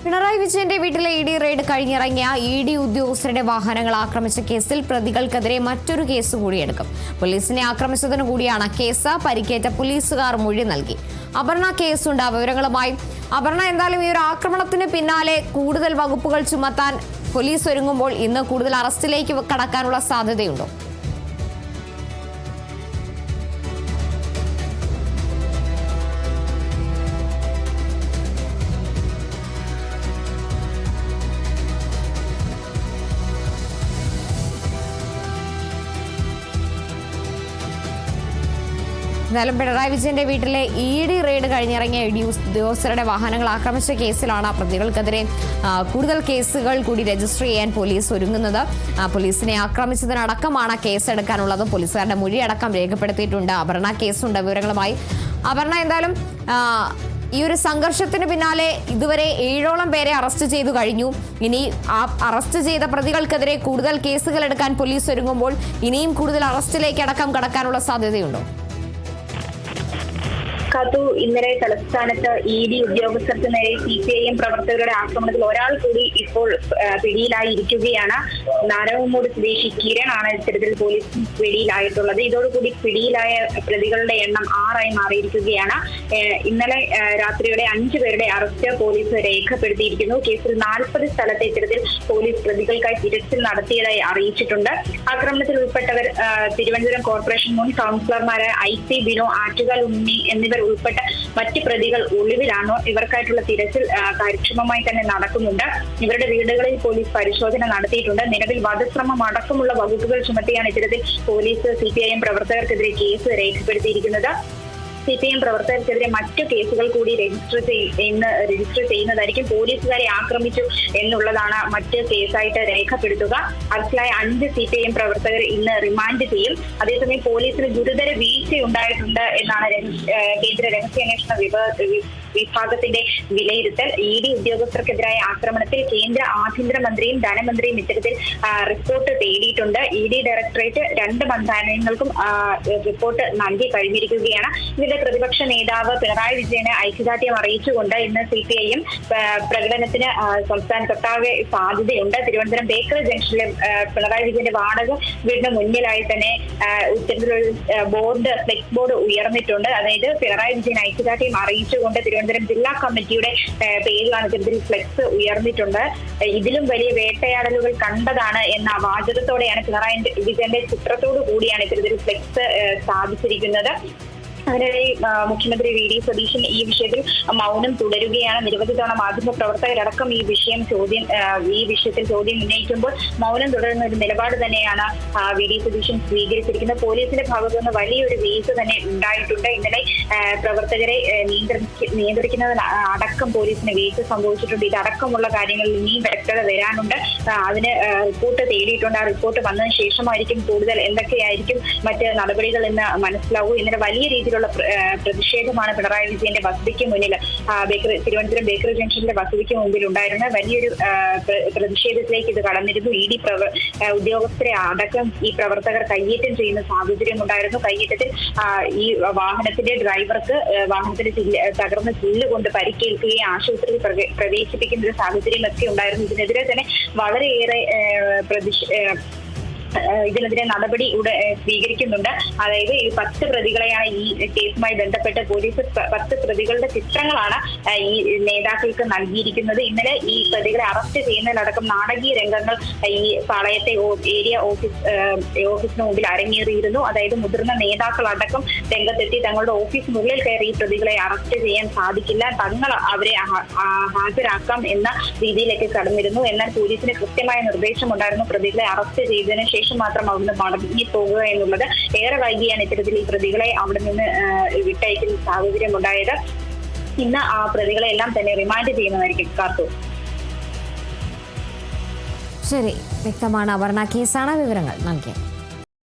പിണറായി വിജയന്റെ വീട്ടിലെ ED raid കഴിഞ്ഞിറങ്ങിയ ED ഉദ്യോഗസ്ഥരുടെ വാഹനങ്ങൾ ആക്രമിച്ച കേസിൽ പ്രതികൾക്കെതിരെ മറ്റൊരു കേസ് കൂടി എടുക്കും. പോലീസിനെ ആക്രമിച്ചതിനു കൂടിയാണ് കേസ്. പരിക്കേറ്റ പോലീസുകാർ മൊഴി നൽകി. അപർണ കേസുണ്ട്. വിവരങ്ങളുമായി അപർണ, എന്തായാലും ഈ ഒരു ആക്രമണത്തിന് പിന്നാലെ കൂടുതൽ വകുപ്പുകൾ ചുമത്താൻ പോലീസ് ഒരുങ്ങുമ്പോൾ ഇന്ന് കൂടുതൽ അറസ്റ്റിലേക്ക് കടക്കാനുള്ള സാധ്യതയുണ്ടോ? എന്നാലും പിണറായി വിജയന്റെ വീട്ടിലെ ഇഡി റെയ്ഡ് കഴിഞ്ഞിറങ്ങിയ ഇഡി ഉദ്യോഗസ്ഥരുടെ വാഹനങ്ങൾ ആക്രമിച്ച കേസിലാണ് പ്രതികൾക്കെതിരെ കൂടുതൽ കേസുകൾ കൂടി രജിസ്റ്റർ ചെയ്യാൻ പോലീസ് ഒരുങ്ങുന്നത്. പോലീസിനെ ആക്രമിച്ചതിനടക്കമാണ് കേസെടുക്കാനുള്ളത്. പോലീസുകാരുടെ മൊഴിയടക്കം രേഖപ്പെടുത്തിയിട്ടുണ്ട്. അപർണ കേസുണ്ട്. വിവരങ്ങളുമായി അപർണ, എന്തായാലും ഈ ഒരു സംഘർഷത്തിന് പിന്നാലെ ഇതുവരെ 7ഓളം പേരെ അറസ്റ്റ് ചെയ്തു കഴിഞ്ഞു. ഇനി ആ അറസ്റ്റ് ചെയ്ത പ്രതികൾക്കെതിരെ കൂടുതൽ കേസുകൾ എടുക്കാൻ പോലീസ് ഒരുങ്ങുമ്പോൾ ഇനിയും കൂടുതൽ അറസ്റ്റിലേക്ക് അടക്കം കടക്കാനുള്ള സാധ്യതയുണ്ടോ? ഇന്നലെ തലസ്ഥാനത്ത് ഇഡി ഉദ്യോഗസ്ഥർക്ക് നേരെ CPIM പ്രവർത്തകരുടെ ആക്രമണത്തിൽ ഒരാൾ കൂടി ഇപ്പോൾ പിടിയിലായിരിക്കുകയാണ്. നാരകമൂട് സ്വദേശി കിരൺ ആണ് ഇത്തരത്തിൽ പോലീസ് പിടിയിലായിട്ടുള്ളത്. ഇതോടുകൂടി പിടിയിലായ പ്രതികളുടെ എണ്ണം 6ആയി മാറിയിരിക്കുകയാണ്. ഇന്നലെ രാത്രിയോടെ 5 പേരുടെ അറസ്റ്റ് പോലീസ് രേഖപ്പെടുത്തിയിരിക്കുന്നു. കേസിൽ 40 സ്ഥലത്ത് ഇത്തരത്തിൽ പോലീസ് പ്രതികൾക്കായി തിരച്ചിൽ നടത്തിയതായി അറിയിച്ചിട്ടുണ്ട്. ആക്രമണത്തിൽ ഉൾപ്പെട്ടവർ തിരുവനന്തപുരം കോർപ്പറേഷൻ മുൻ കൗൺസിലർമാരായ IC ബിനോ, ആറ്റുകാൽ ഉണ്ണി എന്നിവർ ഉൾപ്പെട്ട മറ്റ് പ്രതികൾ ഒളിവിലാണോ? ഇവർക്കായിട്ടുള്ള തിരച്ചിൽ കാര്യക്ഷമമായി തന്നെ നടക്കുന്നുണ്ട്. ഇവരുടെ വീടുകളിൽ പോലീസ് പരിശോധന നടത്തിയിട്ടുണ്ട്. നിലവിൽ വധശ്രമം അടക്കമുള്ള വകുപ്പുകൾ ചുമത്തിയാണ് ഇത്തരത്തിൽ പോലീസ് CPIM പ്രവർത്തകർക്കെതിരെ കേസ് രേഖപ്പെടുത്തിയിരിക്കുന്നത്. CPIM പ്രവർത്തകർക്കെതിരെ മറ്റു കേസുകൾ കൂടി രജിസ്റ്റർ ചെയ്യുന്നതായിരിക്കും. പോലീസുകാരെ ആക്രമിച്ചു എന്നുള്ളതാണ് മറ്റ് കേസായിട്ട് രേഖപ്പെടുത്തുക. അറസ്റ്റിലായ 5 CPIM പ്രവർത്തകർ ഇന്ന് റിമാൻഡ് ചെയ്യും. അതേസമയം പോലീസിന് ഗുരുതര വീഴ്ചയുണ്ടായിട്ടുണ്ട് എന്നാണ് കേന്ദ്ര രഹസ്യാന്വേഷണ വിഭാഗത്തിന്റെ വിലയിരുത്തൽ. ഇഡി ഉദ്യോഗസ്ഥർക്കെതിരായ ആക്രമണത്തിൽ കേന്ദ്ര ആഭ്യന്തരമന്ത്രിയും ധനമന്ത്രിയും ഇത്തരത്തിൽ റിപ്പോർട്ട് തേടിയിട്ടുണ്ട്. ഇഡി ഡയറക്ടറേറ്റ് 2 മന്ത്രാലയങ്ങൾക്കും റിപ്പോർട്ട് നൽകി കഴിഞ്ഞിരിക്കുകയാണ്. ഇതിന്റെ പ്രതിപക്ഷ നേതാവ് പിണറായി വിജയന് ഐക്യദാർഢ്യം അറിയിച്ചുകൊണ്ട് ഇന്ന് CPIM പ്രകടനത്തിന് സംസ്ഥാനത്തൊട്ടാകെ സാധ്യതയുണ്ട്. തിരുവനന്തപുരം ബേക്കറി ജംഗ്ഷനിലെ പിണറായി വിജയന്റെ വാടക വീടിന് മുന്നിലായി തന്നെ ഇത്തരത്തിലൊരു ഫ്ലെക്സ് ബോർഡ് ഉയർന്നിട്ടുണ്ട്. അതായത് പിണറായി വിജയൻ ഐക്യദാർഢ്യം അറിയിച്ചുകൊണ്ട് തിരുവനന്തപുരം ജില്ലാ കമ്മിറ്റിയുടെ പേരിലാണ് ഇത്തരത്തിൽ ഫ്ലെക്സ് ഉയർന്നിട്ടുണ്ട്. ഇതിലും വലിയ വേട്ടയാടലുകൾ കണ്ടതാണ് എന്ന വാചകത്തോടെയാണ് പിണറായി വിജയന്റെ ചിത്രത്തോടു കൂടിയാണ് ഇത്തരത്തിൽ ഫ്ലെക്സ് സ്ഥാപിച്ചിരിക്കുന്നത്. അതിനിടെ മുഖ്യമന്ത്രി VD സതീശൻ ഈ വിഷയത്തിൽ മൗനം തുടരുകയാണ്. നിരവധി തവണ മാധ്യമപ്രവർത്തകരടക്കം ഈ വിഷയത്തിൽ ചോദ്യം ഉന്നയിക്കുമ്പോൾ മൗനം തുടരുന്ന ഒരു നിലപാട് തന്നെയാണ് VD സതീശൻ സ്വീകരിച്ചിരിക്കുന്നത്. പോലീസിന്റെ ഭാഗത്തു നിന്ന് വലിയൊരു വീഴ്ച തന്നെ ഉണ്ടായിട്ടുണ്ട്. ഇന്നലെ പ്രവർത്തകരെ നിയന്ത്രിക്കുന്നതിന് അടക്കം പോലീസിന് വീഴ്ച സംഭവിച്ചിട്ടുണ്ട്. ഇതടക്കമുള്ള കാര്യങ്ങളിൽ ഇനിയും വ്യക്തത വരാനുണ്ട്. അതിന് റിപ്പോർട്ട് തേടിയിട്ടുണ്ട്. ആ റിപ്പോർട്ട് വന്നതിന് ശേഷമായിരിക്കും കൂടുതൽ എന്തൊക്കെയായിരിക്കും മറ്റ് നടപടികൾ എന്ന് മനസ്സിലാവൂ. ഇന്നലെ വലിയ രീതിയിൽ പ്രതിഷേധമാണ് പിണറായി വിജയന്റെ വസതിക്ക് മുന്നിൽ തിരുവനന്തപുരം ബേക്കറി ജംഗ്ഷനിലെ വസതിക്ക് മുമ്പിൽ ഉണ്ടായിരുന്ന വലിയൊരു പ്രതിഷേധത്തിലേക്ക് ഇത് കടന്നിരുന്നു. ഇഡി ഉദ്യോഗസ്ഥരെ അടക്കം ഈ പ്രവർത്തകർ കയ്യേറ്റം ചെയ്യുന്ന സാഹചര്യം ഉണ്ടായിരുന്നു. കയ്യേറ്റത്തിൽ ഈ വാഹനത്തിന്റെ ഡ്രൈവർക്ക് വാഹനത്തിന്റെ തകർന്ന ചില്ല് കൊണ്ട് പരിക്കേൽക്കുകയും ആശുപത്രിയിൽ പ്രവേശിപ്പിക്കുന്ന ഒരു സാഹചര്യമൊക്കെ ഉണ്ടായിരുന്നു. ഇതിനെതിരെ തന്നെ വളരെയേറെ ഇതിനെതിരെ നടപടി സ്വീകരിക്കുന്നുണ്ട്. അതായത് ഈ 10 പ്രതികളെയാണ് ഈ കേസുമായി ബന്ധപ്പെട്ട് പോലീസ് 10 പ്രതികളുടെ ചിത്രങ്ങളാണ് ഈ നേതാക്കൾക്ക് നൽകിയിരിക്കുന്നത്. ഇന്നലെ ഈ പ്രതികളെ അറസ്റ്റ് ചെയ്യുന്നതിലടക്കം നാടകീയ രംഗങ്ങൾ ഈ പാളയത്തെ ഏരിയ ഓഫീസിന് മുമ്പിൽ അരങ്ങേറിയിരുന്നു. അതായത് മുതിർന്ന നേതാക്കളടക്കം രംഗത്തെത്തി തങ്ങളുടെ ഓഫീസിനുള്ളിൽ കയറി ഈ പ്രതികളെ അറസ്റ്റ് ചെയ്യാൻ സാധിക്കില്ല, തങ്ങൾ അവരെ ഹാജരാക്കാം എന്ന രീതിയിലേക്ക് കടന്നിരുന്നു. എന്നാൽ പോലീസിന് കൃത്യമായ നിർദ്ദേശമുണ്ടായിരുന്നു പ്രതികളെ അറസ്റ്റ് ചെയ്തതിനു ശേഷം മാത്രം അവിടുന്ന് മടങ്ങി പോകുക എന്നുള്ളത്. ഏറെ വൈകിയാണ് ഇത്തരത്തിൽ ഈ പ്രതികളെ അവിടെ നിന്ന് വിട്ടയക്കുന്ന സാഹചര്യം ഉണ്ടായത്. ഇന്ന് ആ പ്രതികളെ എല്ലാം തന്നെ റിമാൻഡ് ചെയ്യുന്നതായിരിക്കും. കാർത്തു, ശരി, വ്യക്തമാണ്. അപർണ കേസാണ് വിവരങ്ങൾ നൽകിയത്.